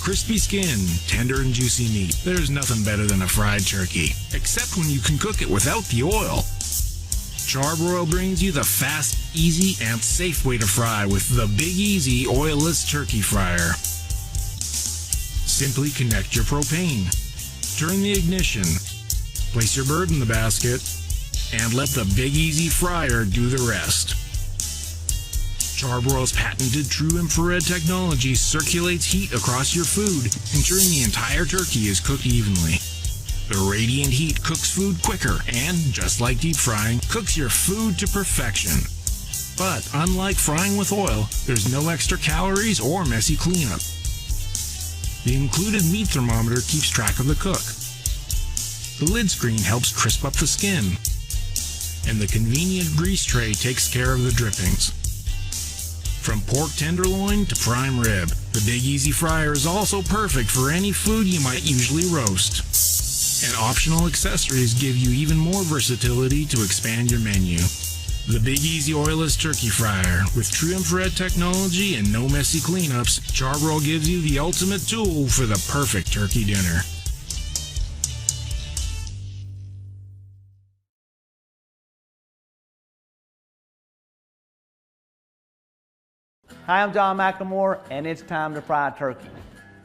Crispy skin, tender and juicy meat. There's nothing better than a fried turkey, except when you can cook it without the oil. Char-Broil brings you the fast, easy, and safe way to fry with the Big Easy Oilless Turkey Fryer. Simply connect your propane. Turn the ignition. Place your bird in the basket, and let the Big Easy Fryer do the rest. Char-Broil's patented true infrared technology circulates heat across your food, ensuring the entire turkey is cooked evenly. The radiant heat cooks food quicker and, just like deep frying, cooks your food to perfection. But unlike frying with oil, there's no extra calories or messy cleanup. The included meat thermometer keeps track of the cook. The lid screen helps crisp up the skin. And the convenient grease tray takes care of the drippings. From pork tenderloin to prime rib, the Big Easy Fryer is also perfect for any food you might usually roast. And optional accessories give you even more versatility to expand your menu. The Big Easy Oilless Turkey Fryer. With true infrared technology and no messy cleanups, Char-Broil gives you the ultimate tool for the perfect turkey dinner. Hi, I'm John McLemore, and it's time to fry a turkey.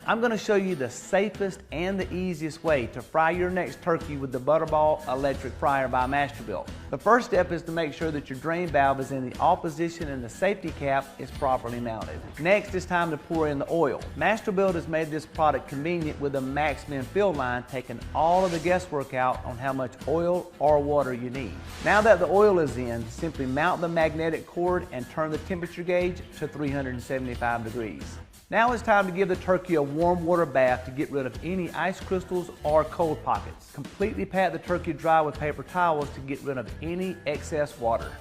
I'm going to show you the safest and the easiest way to fry your next turkey with the Butterball Electric Fryer by Masterbuilt. The first step is to make sure that your drain valve is in the off position and the safety cap is properly mounted. Next, it's time to pour in the oil. Masterbuilt has made this product convenient with a max-min fill line, taking all of the guesswork out on how much oil or water you need. Now that the oil is in, simply mount the magnetic cord and turn the temperature gauge to 375 degrees. Now it's time to give the turkey a warm water bath to get rid of any ice crystals or cold pockets. Completely pat the turkey dry with paper towels to get rid of any excess water.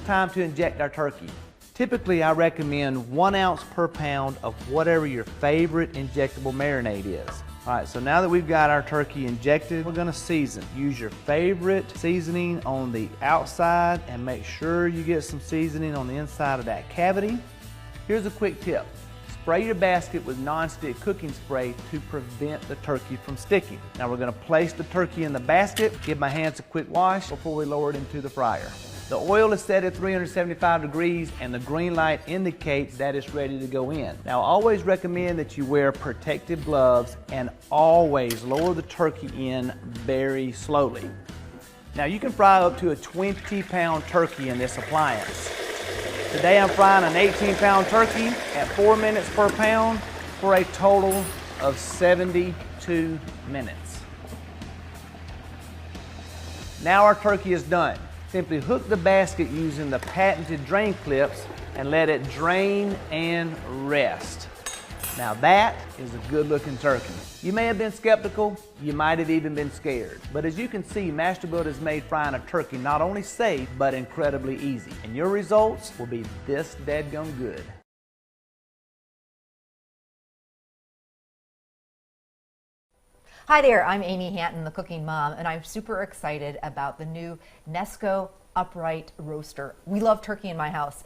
Time to inject our turkey. Typically, I recommend 1 ounce per pound of whatever your favorite injectable marinade is. All right, so now that we've got our turkey injected, we're gonna season. Use your favorite seasoning on the outside and make sure you get some seasoning on the inside of that cavity. Here's a quick tip. Spray your basket with non-stick cooking spray to prevent the turkey from sticking. Now we're going to place the turkey in the basket, give my hands a quick wash before we lower it into the fryer. The oil is set at 375 degrees and the green light indicates that it's ready to go in. Now I always recommend that you wear protective gloves and always lower the turkey in very slowly. Now you can fry up to a 20-pound turkey in this appliance. Today I'm frying an 18-pound turkey at 4 minutes per pound for a total of 72 minutes. Now our turkey is done. Simply hook the basket using the patented drain clips and let it drain and rest. Now that is a good looking turkey. You may have been skeptical, you might have even been scared. But as you can see, Masterbuilt has made frying a turkey not only safe, but incredibly easy. And your results will be this dadgum good. Hi there, I'm Amy Hanton, the Cooking Mom, and I'm super excited about the new NESCO upright roaster. We love turkey in my house.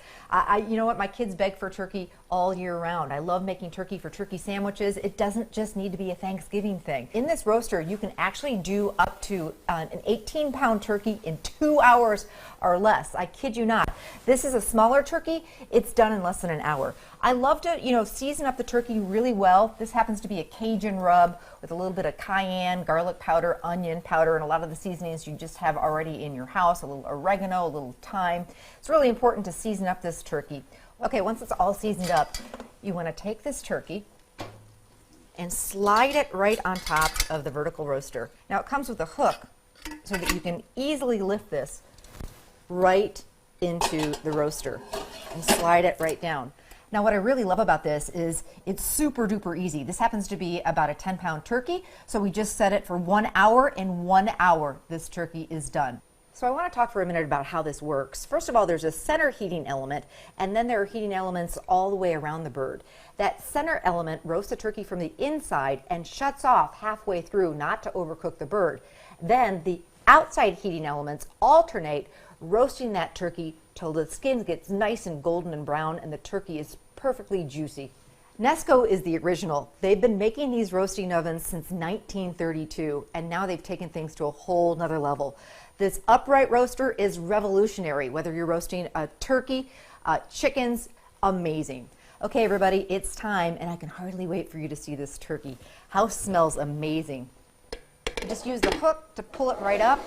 You know what, my kids beg for turkey all year round. I love making turkey for turkey sandwiches. It doesn't just need to be a Thanksgiving thing. In this roaster, you can actually do up to an 18-pound turkey in 2 hours or less. I kid you not. This is a smaller turkey. It's done in less than an hour. I love to, season up the turkey really well. This happens to be a Cajun rub with a little bit of cayenne, garlic powder, onion powder, and a lot of the seasonings you just have already in your house, a little oregano, a little thyme. It's really important to season up this turkey. Okay, once it's all seasoned up, you want to take this turkey and slide it right on top of the vertical roaster. Now it comes with a hook so that you can easily lift this right into the roaster and slide it right down. Now what I really love about this is it's super duper easy. This happens to be about a 10-pound turkey, so we just set it for 1 hour. In 1 hour, this turkey is done. So I want to talk for a minute about how this works. First of all, there's a center heating element, and then there are heating elements all the way around the bird. That center element roasts the turkey from the inside and shuts off halfway through, not to overcook the bird. Then the outside heating elements alternate, roasting that turkey till the skin gets nice and golden and brown and the turkey is perfectly juicy. NESCO is the original. They've been making these roasting ovens since 1932, and now they've taken things to a whole nother level. This upright roaster is revolutionary, whether you're roasting a turkey, chickens, amazing. Okay, everybody, it's time, and I can hardly wait for you to see this turkey. House smells amazing. Just use the hook to pull it right up.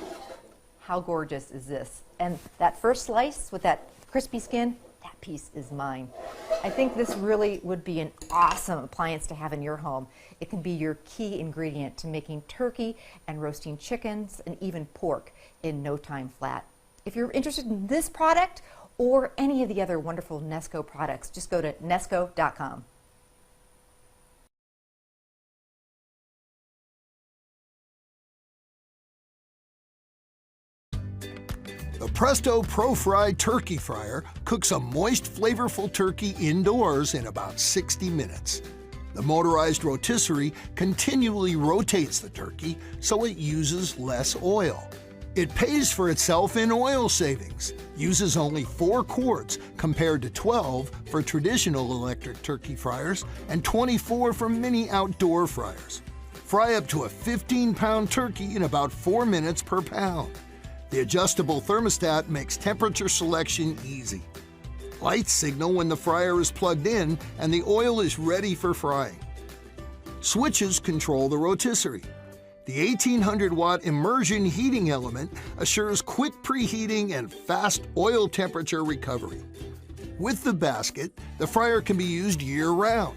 How gorgeous is this? And that first slice with that crispy skin, that piece is mine. I think this really would be an awesome appliance to have in your home. It can be your key ingredient to making turkey and roasting chickens and even pork in no time flat. If you're interested in this product or any of the other wonderful NESCO products, just go to nesco.com. The Presto Profry Turkey Fryer cooks a moist, flavorful turkey indoors in about 60 minutes. The motorized rotisserie continually rotates the turkey so it uses less oil. It pays for itself in oil savings, uses only 4 quarts compared to 12 for traditional electric turkey fryers and 24 for mini outdoor fryers. Fry up to a 15-pound turkey in about 4 minutes per pound. The adjustable thermostat makes temperature selection easy. Lights signal when the fryer is plugged in and the oil is ready for frying. Switches control the rotisserie. The 1800-watt immersion heating element assures quick preheating and fast oil temperature recovery. With the basket, the fryer can be used year-round.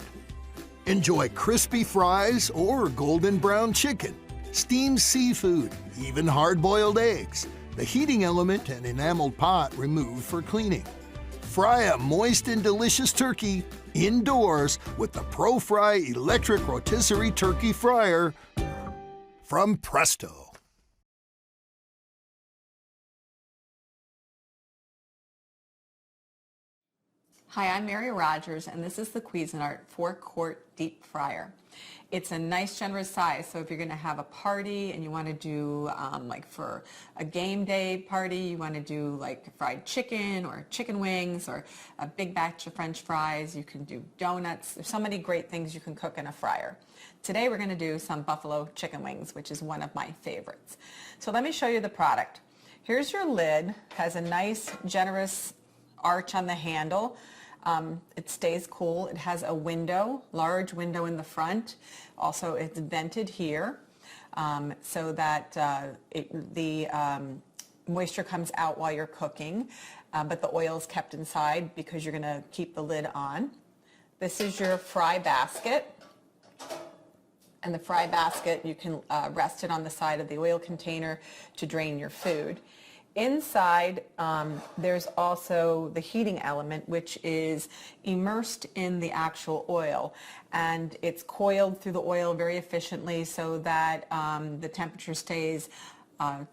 Enjoy crispy fries or golden brown chicken, steamed seafood, even hard-boiled eggs. The heating element and enameled pot removed for cleaning. Fry a moist and delicious turkey indoors with the Profry Electric Rotisserie Turkey Fryer from Presto. Hi, I'm Mary Rogers, and this is the Cuisinart 4-quart Deep Fryer. It's a nice, generous size, so if you're going to have a party and you want to do, like for a game day party, you want to do like fried chicken or chicken wings or a big batch of French fries, you can do donuts. There's so many great things you can cook in a fryer. Today we're going to do some buffalo chicken wings, which is one of my favorites. So let me show you the product. Here's your lid. It has a nice, generous arch on the handle. It stays cool. It has a window, large window in the front. Also, it's vented here so that the moisture comes out while you're cooking, but the oil is kept inside because you're going to keep the lid on. This is your fry basket. And the fry basket, you can rest it on the side of the oil container to drain your food. Inside, there's also the heating element, which is immersed in the actual oil, and it's coiled through the oil very efficiently so that the temperature stays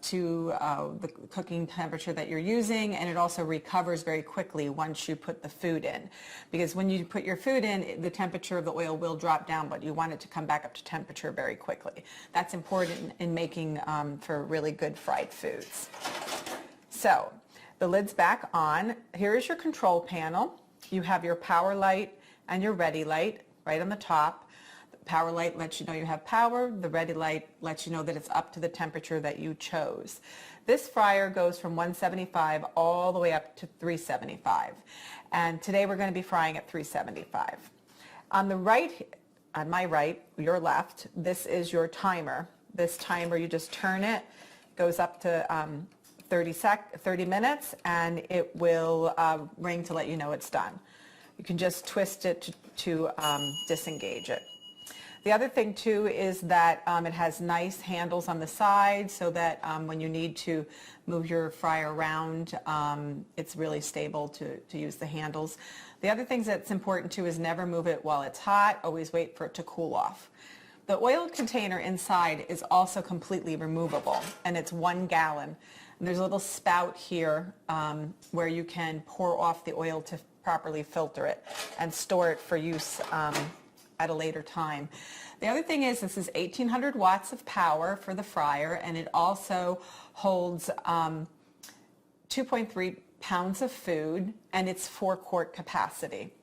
to the cooking temperature that you're using, and it also recovers very quickly once you put the food in. Because when you put your food in, the temperature of the oil will drop down, but you want it to come back up to temperature very quickly. That's important in making for really good fried foods. So the lid's back on. Here is your control panel. You have your power light and your ready light right on the top. The power light lets you know you have power. The ready light lets you know that it's up to the temperature that you chose. This fryer goes from 175 all the way up to 375. And today we're going to be frying at 375. On the right, on my right, your left, this is your timer. This timer, you just turn it, goes up to 30 minutes, and it will ring to let you know it's done. You can just twist it to disengage it. The other thing too is that it has nice handles on the side so that when you need to move your fryer around, it's really stable to use the handles. The other things that's important too is never move it while it's hot, always wait for it to cool off. The oil container inside is also completely removable, and it's 1 gallon. And there's a little spout here where you can pour off the oil to properly filter it and store it for use at a later time. The other thing is this is 1800 watts of power for the fryer, and it also holds 2.3 pounds of food, and it's 4-quart capacity.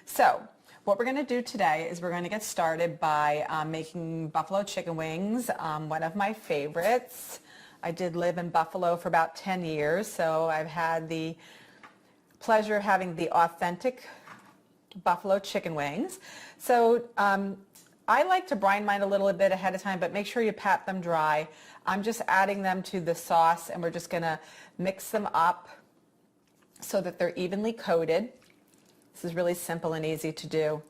So What we're going to do today is we're going to get started by making buffalo chicken wings, one of my favorites. I did live in Buffalo for about 10 years, so I've had the pleasure of having the authentic buffalo chicken wings. So I like to brine mine a little bit ahead of time, but make sure you pat them dry. I'm just adding them to the sauce, and we're just going to mix them up so that they're evenly coated. This is really simple and easy to do.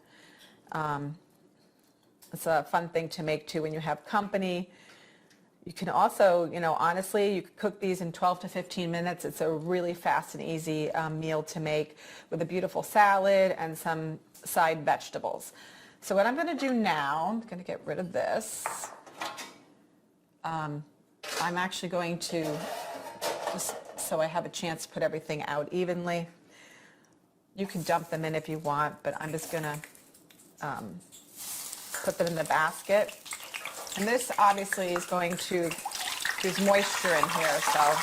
It's a fun thing to make too when you have company. You can also, honestly, you could cook these in 12 to 15 minutes. It's a really fast and easy meal to make with a beautiful salad and some side vegetables. So what I'm going to do now, I'm going to get rid of this. I'm actually going to, just so I have a chance to put everything out evenly. You can dump them in if you want, but I'm just going to put them in the basket. And this obviously is going to, there's moisture in here, so.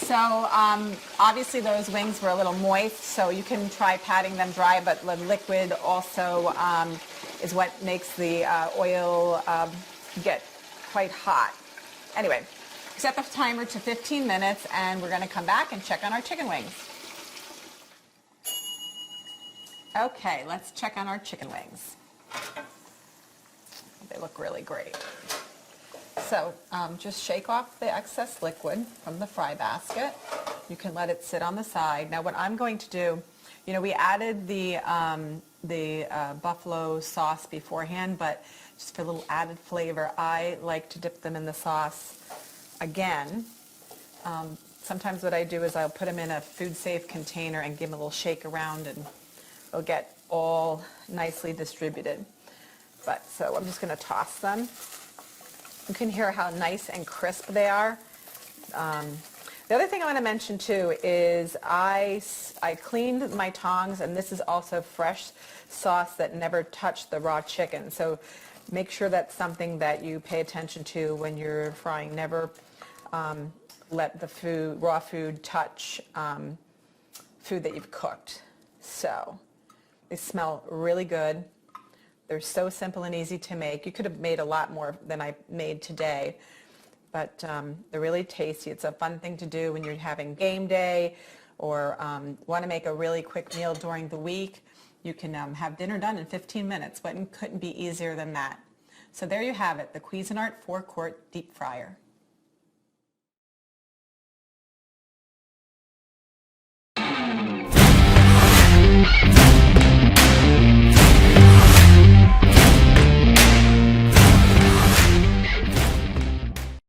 So obviously those wings were a little moist, so you can try patting them dry, but the liquid also is what makes the oil get quite hot. Anyway, set the timer to 15 minutes and we're going to come back and check on our chicken wings. Okay, let's check on our chicken wings. They look really great. So just shake off the excess liquid from the fry basket. You can let it sit on the side. Now what I'm going to do, we added the buffalo sauce beforehand, but just for a little added flavor, I like to dip them in the sauce again. Sometimes what I do is I'll put them in a food-safe container and give them a little shake around, and they'll get all nicely distributed. So I'm just going to toss them. You can hear how nice and crisp they are. The other thing I want to mention too is I cleaned my tongs, and this is also fresh sauce that never touched the raw chicken. So make sure that's something that you pay attention to when you're frying. Never let the raw food touch food that you've cooked. So they smell really good. They're so simple and easy to make. You could have made a lot more than I made today, but they're really tasty. It's a fun thing to do when you're having game day or want to make a really quick meal during the week. You can have dinner done in 15 minutes, but it couldn't be easier than that. So there you have it, the Cuisinart 4-quart deep fryer.